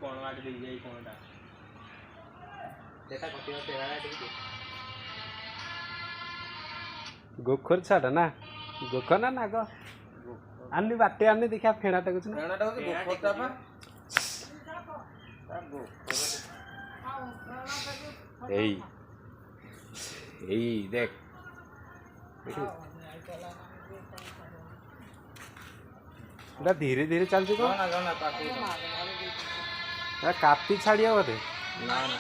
कोण वाट देई कोणटा देखा कति होते वाला ठीक गोखर छाड़ ना गोखर ना नाग आनी बाटे आनी देखा फेणा टाकुछ ना फेणाटा होते गोखरटा पा এই দেখ এটা ধীরে ধীরে চলছে তো না না পাখি এটা কাটি ছাড়িয়া বটে না না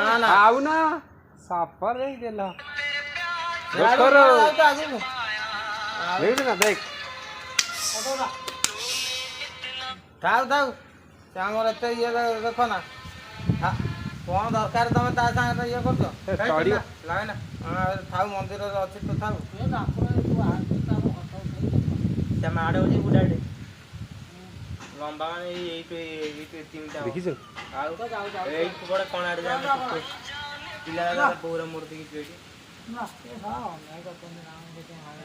না না আউ না সাফর এই দেল গোখর দেখ না দেখ थाव थाव ଆମର ଏତେ ଇଏ ଦେଖ ନା କ'ଣ ଦରକାର ତମେ ତା ସାଙ୍ଗରେ ଇଏ କରୁଛ ଲାଗ ନା ଥାଉ ମନ୍ଦିରରେ ଅଛି ତ ଥାଉ ସେ ମାଡ଼ ହଉଛି ବୁଢ଼ାଟେ ଲମ୍ବା ମାନେ ଏଇ ତିନିଟା ଦେଖିଛୁ ଆଉ ଏଇ ଗୋଟେ କ'ଣ ଆଡ଼େ ଯାଏ ପିଲା ବୋଉର ମୂର୍ତ୍ତି କିଛି ଏଇଠି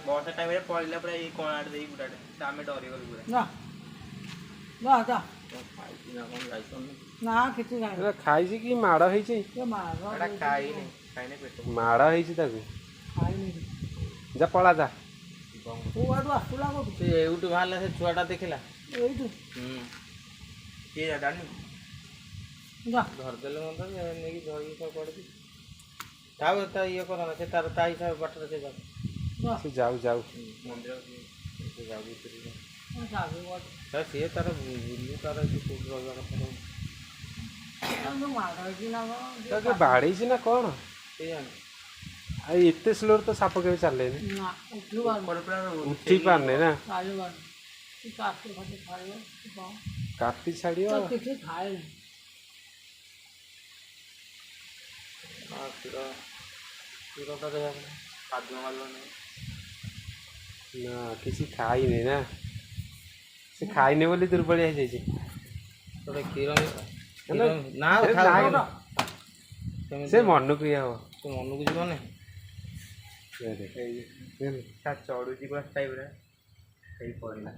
ବର୍ଷା ଟାଇମ୍ରେ ପଳେଇଲା ପୁରା ଏଇ କ'ଣ ଆଡ଼େ ଦେଇ ବୁଢ଼ାଟେ ଆମେ ଡରିଗଲୁ ପୁରା ନା କିଛି ନାହିଁ ଖାଇଛି କି ମାଡ଼ ହେଇଛି ମାଡ଼ ହେଇଛି ତାକୁ ଯା ପଳା ଯା କୁଆଡ଼ୁ ଆସୁଲା କୋଉଠୁ ସେ ଏଇଠୁ ବାହାରିଲା ସେ ଛୁଆଟା ଦେଖିଲା ଏଇଠୁ କିଏ ଜାଣିନି ଯା ଧରିଦେଲେ ମନ୍ଦ ନେଇକି ଧରିକି ସବୁ ପଡ଼ିଛି ତାଉ ତା ଇଏ କର ନା ସେ ତାର ତା ହିସାବରେ ବାଟରେ ସେ ଯାଉ ସେ ଯାଉ ଯାଉ ମନ୍ଦିର ସେ ଯାଉ ଭିତରେ ଯାଉ ସିଏ ତାର ବୁଲି ତାର କୋଉଠି ରହିବା କଥା ମାଡ଼ ହେଇଛି ନା ତାକୁ ବାଡ଼େଇଛି ନା କ'ଣ କେଜାଣି ଆଉ ଏତେ ସ୍ଲୋରେ ତ ସାପ କେବେ ଚାଲେନି ନା ଉଠି ପାରୁନି ନା କାଟି ଛାଡ଼ିବ କିଛି ଖାଏନି ନା କିଛି ଖାଇନି ନା ସେ ଖାଇନି ବୋଲି ଦୁର୍ବଳିଆ ହେଇଯାଇଛି ଗୋଟେ କ୍ଷୀର ନା ସେ ମନକୁ ଇଏ ହବ ସେ ମନକୁ ଯିବନି ତା ଚଢ଼ୁଛି ପୁରା ଟାଇପ୍ରେ ସେଇ ପଡ଼ିଲା